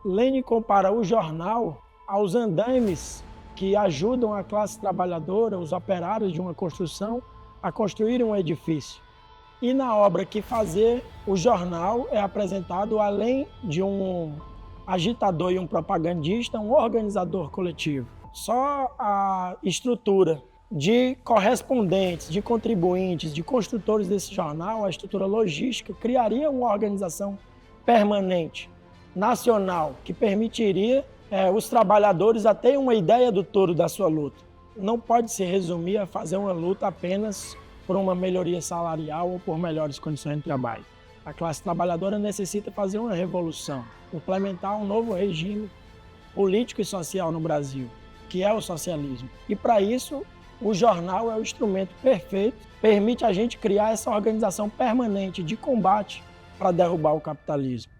Lênin compara o jornal aos andaimes que ajudam a classe trabalhadora, os operários de uma construção, a construir um edifício. E na obra Que Fazer, o jornal é apresentado, além de um agitador e um propagandista, um organizador coletivo. Só a estrutura de correspondentes, de contribuintes, de construtores desse jornal, a estrutura logística, criaria uma organização permanente, nacional, que permitiria os trabalhadores a terem uma ideia do todo da sua luta. Não pode se resumir a fazer uma luta apenas por uma melhoria salarial ou por melhores condições de trabalho. A classe trabalhadora necessita fazer uma revolução, implementar um novo regime político e social no Brasil, que é o socialismo. E para isso, o jornal é o instrumento perfeito, permite a gente criar essa organização permanente de combate para derrubar o capitalismo.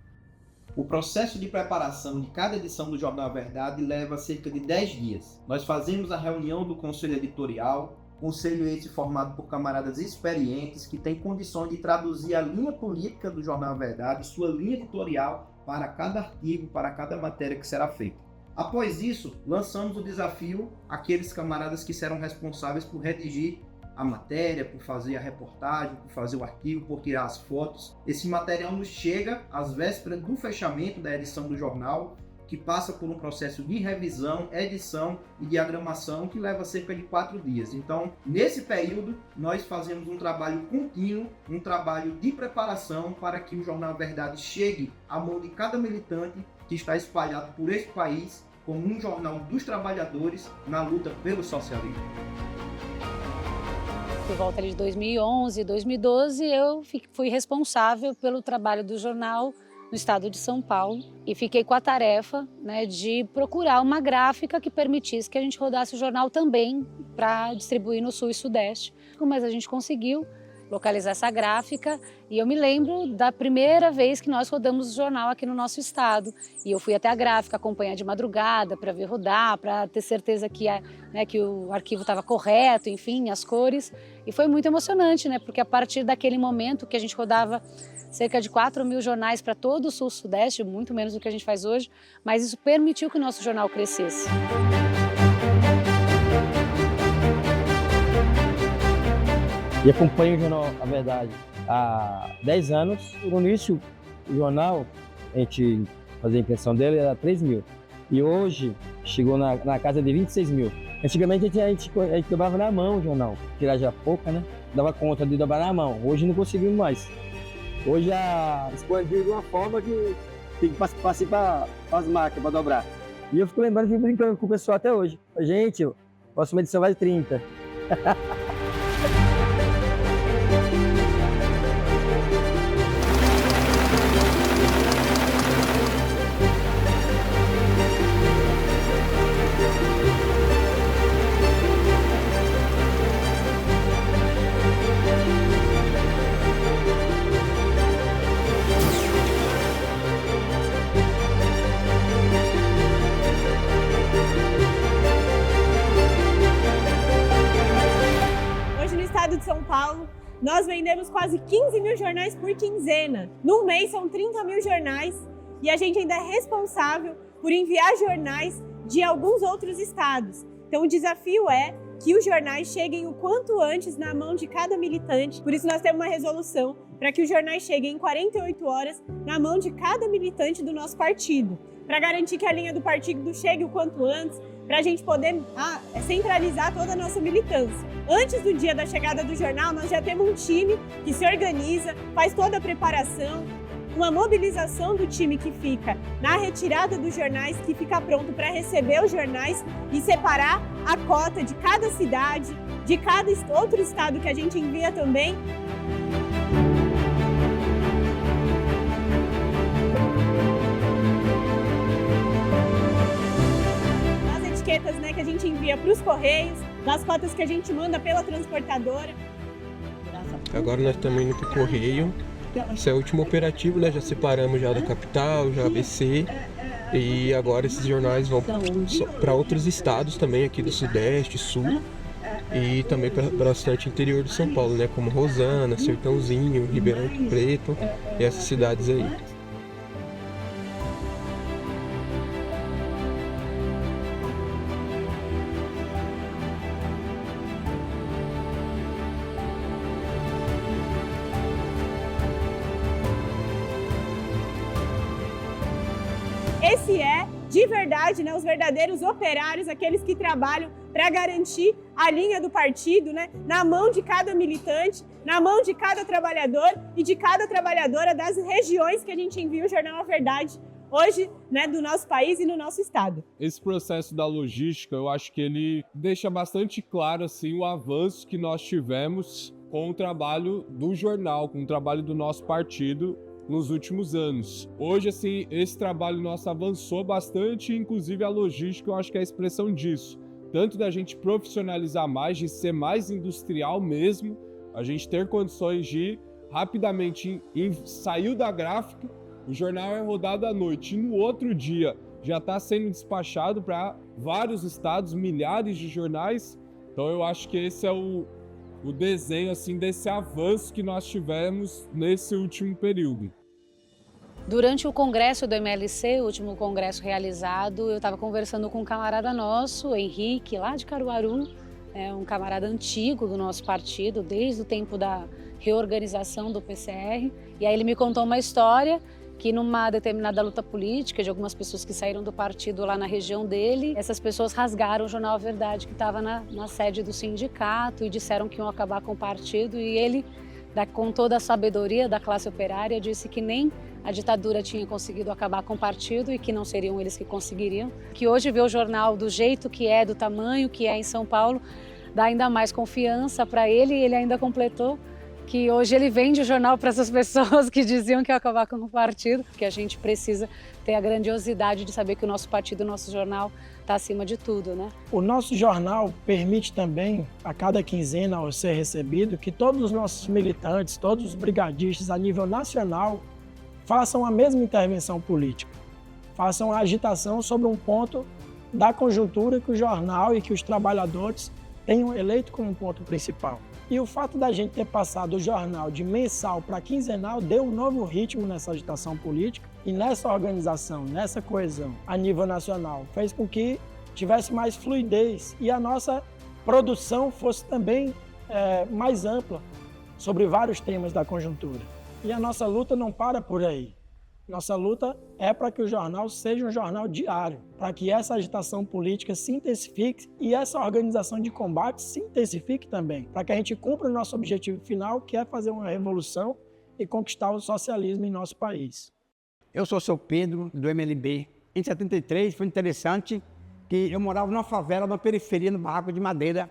O processo de preparação de cada edição do Jornal A Verdade leva cerca de 10 dias. Nós fazemos a reunião do conselho editorial, conselho esse formado por camaradas experientes que têm condições de traduzir a linha política do Jornal A Verdade, sua linha editorial para cada artigo, para cada matéria que será feita. Após isso, lançamos o desafio àqueles camaradas que serão responsáveis por redigir a matéria, por fazer a reportagem, por fazer o artigo, por tirar as fotos. Esse material nos chega às vésperas do fechamento da edição do jornal, que passa por um processo de revisão, edição e diagramação que leva cerca de 4 dias. Então, nesse período, nós fazemos um trabalho contínuo, um trabalho de preparação para que o Jornal A Verdade chegue à mão de cada militante que está espalhado por este país como um jornal dos trabalhadores na luta pelo socialismo. Por volta de 2011, 2012, eu fui responsável pelo trabalho do jornal no estado de São Paulo e fiquei com a tarefa, de procurar uma gráfica que permitisse que a gente rodasse o jornal também para distribuir no Sul e Sudeste. Mas a gente conseguiu localizar essa gráfica e eu me lembro da primeira vez que nós rodamos o jornal aqui no nosso estado. E eu fui até a gráfica acompanhar de madrugada para ver rodar, para ter certeza que, que o arquivo estava correto, enfim, as cores. E foi muito emocionante, porque a partir daquele momento que a gente rodava cerca de 4.000 jornais para todo o Sul e Sudeste, muito menos do que a gente faz hoje, mas isso permitiu que o nosso jornal crescesse. E acompanho o Jornal A Verdade há 10 anos. No início, o jornal, a gente fazia a impressão dele, era 3.000. E hoje, chegou na casa de 26.000. Antigamente, a gente dobrava na mão o jornal. Tiragem pouca, dava conta de dobrar na mão. Hoje não conseguimos mais. Hoje expandiu de uma forma que tem que passar para as máquinas para dobrar. E eu fico lembrando, fico brincando com o pessoal até hoje. Gente, a próxima edição vai 30. De São Paulo, nós vendemos quase 15.000 jornais por quinzena. Num mês são 30.000 jornais e a gente ainda é responsável por enviar jornais de alguns outros estados. Então o desafio é que os jornais cheguem o quanto antes na mão de cada militante. Por isso nós temos uma resolução para que os jornais cheguem em 48 horas na mão de cada militante do nosso partido, para garantir que a linha do partido chegue o quanto antes, para a gente poder centralizar toda a nossa militância. Antes do dia da chegada do jornal, nós já temos um time que se organiza, faz toda a preparação, uma mobilização do time que fica na retirada dos jornais, que fica pronto para receber os jornais e separar a cota de cada cidade, de cada outro estado que a gente envia também. Etiquetas que a gente envia para os Correios, das cotas que a gente manda pela transportadora. Agora nós estamos indo para o Correio. Esse é o último operativo, já separamos já da capital, já ABC. E agora esses jornais vão para outros estados também, aqui do Sudeste, Sul. E também para bastante interior de São Paulo, como Rosana, Sertãozinho, Ribeirão Preto e essas cidades aí. esse é, de verdade, né, os verdadeiros operários, aqueles que trabalham para garantir a linha do partido, né, na mão de cada militante, na mão de cada trabalhador e de cada trabalhadora das regiões que a gente envia o Jornal A Verdade hoje, né, do nosso país e no nosso estado. Esse processo da logística, eu acho que ele deixa bastante claro assim, o avanço que nós tivemos com o trabalho do jornal, com o trabalho do nosso partido nos últimos anos. Hoje, assim, esse trabalho nosso avançou bastante, inclusive a logística, eu acho que é a expressão disso. Tanto da gente profissionalizar mais, de ser mais industrial mesmo, a gente ter condições de rapidamente saiu da gráfica, o jornal é rodado à noite e no outro dia já está sendo despachado para vários estados, milhares de jornais. Então eu acho que esse é o desenho assim, desse avanço que nós tivemos nesse último período. Durante o congresso do MLC, o último congresso realizado, eu estava conversando com um camarada nosso, o Henrique, lá de Caruaru, um camarada antigo do nosso partido, desde o tempo da reorganização do PCR. E aí ele me contou uma história que numa determinada luta política de algumas pessoas que saíram do partido lá na região dele, essas pessoas rasgaram o jornal A Verdade que estava na sede do sindicato e disseram que iam acabar com o partido, e ele, com toda a sabedoria da classe operária, disse que nem a ditadura tinha conseguido acabar com o partido e que não seriam eles que conseguiriam. Que hoje ver o jornal do jeito que é, do tamanho que é em São Paulo, dá ainda mais confiança para ele, e ele ainda completou que hoje ele vende o jornal para essas pessoas que diziam que ia acabar com o partido, porque a gente precisa ter a grandiosidade de saber que o nosso partido, o nosso jornal, está acima de tudo, né? O nosso jornal permite também, a cada quinzena ao ser recebido, que todos os nossos militantes, todos os brigadistas a nível nacional façam a mesma intervenção política, façam a agitação sobre um ponto da conjuntura que o jornal e que os trabalhadores tenham eleito como ponto principal. E o fato da gente ter passado o jornal de mensal para quinzenal deu um novo ritmo nessa agitação política e nessa organização, nessa coesão a nível nacional. Fez com que tivesse mais fluidez e a nossa produção fosse também mais ampla sobre vários temas da conjuntura. E a nossa luta não para por aí. Nossa luta é para que o jornal seja um jornal diário, para que essa agitação política se intensifique e essa organização de combate se intensifique também, para que a gente cumpra o nosso objetivo final, que é fazer uma revolução e conquistar o socialismo em nosso país. Eu sou o seu Pedro, do MLB. Em 73 foi interessante que eu morava numa favela, na periferia, no barraco de madeira,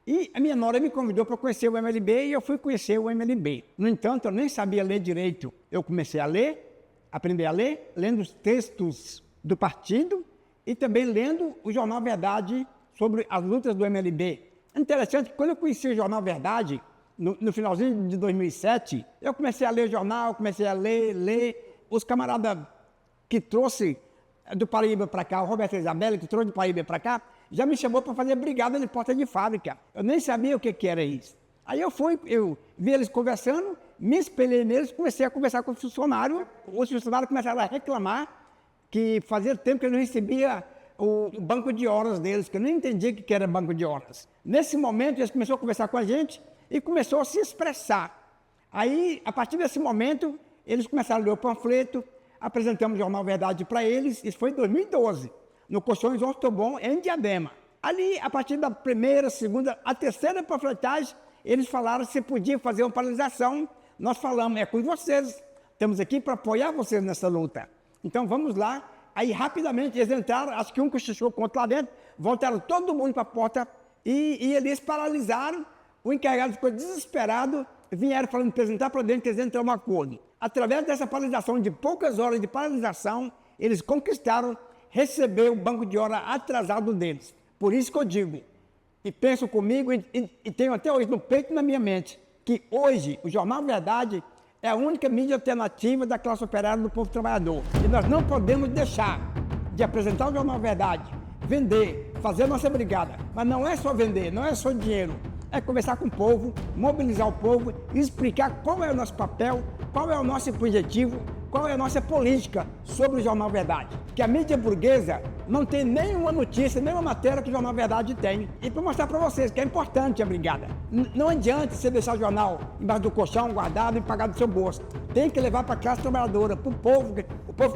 e a minha nora me convidou para conhecer o MLB e eu fui conhecer o MLB. No entanto, eu nem sabia ler direito. Eu comecei a ler, aprender a ler, lendo os textos do partido e também lendo o Jornal Verdade sobre as lutas do MLB. Interessante que quando eu conheci o Jornal Verdade, no finalzinho de 2007, eu comecei a ler o jornal, comecei a ler. Os camaradas que trouxe do Paraíba para cá, o Roberto Isabella, que trouxe do Paraíba para cá, já me chamou para fazer brigada de porta de fábrica. Eu nem sabia o que era isso. Aí eu vi eles conversando, me espelhei neles, comecei a conversar com os funcionários começaram a reclamar que fazia tempo que eu não recebia o banco de horas deles, que eu nem entendia o que era banco de horas. Nesse momento, eles começaram a conversar com a gente e começou a se expressar. Aí, a partir desse momento, eles começaram a ler o panfleto, apresentamos o Jornal Verdade para eles, isso foi em 2012, no Colchões Ortobon, em Diadema. Ali, a partir da primeira, segunda, a terceira panfletagem, eles falaram se podia fazer uma paralisação. Nós falamos, é com vocês, estamos aqui para apoiar vocês nessa luta. Então vamos lá. Aí rapidamente eles entraram, acho que um cochichou contra lá dentro, voltaram todo mundo para a porta e eles paralisaram. O encarregado ficou desesperado, vieram falando, apresentar para dentro que eles entraram um acordo. Através dessa paralisação, de poucas horas de paralisação, eles conquistaram receber o banco de hora atrasado deles. Por isso que eu digo, e penso comigo e tenho até hoje no peito e na minha mente, que hoje o Jornal Verdade é a única mídia alternativa da classe operária do povo trabalhador. E nós não podemos deixar de apresentar o Jornal Verdade, vender, fazer a nossa brigada. Mas não é só vender, não é só dinheiro. É conversar com o povo, mobilizar o povo, explicar qual é o nosso papel, qual é o nosso objetivo, qual é a nossa política sobre o Jornal Verdade. Que a mídia burguesa não tem nenhuma notícia, nenhuma matéria que o Jornal Verdade tem. E para mostrar para vocês que é importante a brigada. Não adianta você deixar o jornal embaixo do colchão, guardado e pagar do seu bolso. Tem que levar para a classe trabalhadora, para o povo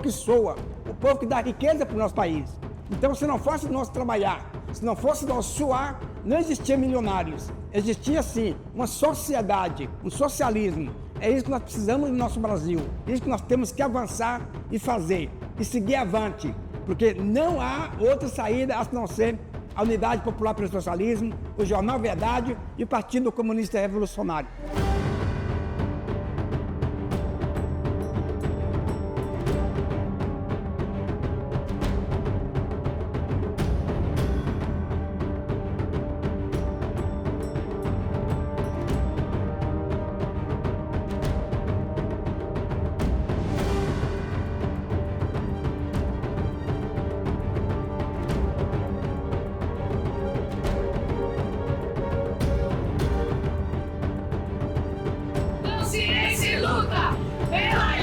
que soa, o povo que dá riqueza para o nosso país. Então, se não fosse nós trabalhar, se não fosse nós suar, não existia milionários. Existia, sim, uma sociedade, um socialismo. É isso que nós precisamos no nosso Brasil. É isso que nós temos que avançar e fazer. E seguir avante. Porque não há outra saída a não ser a Unidade Popular pelo Socialismo, o Jornal Verdade e o Partido Comunista Revolucionário. Consciência e luta pela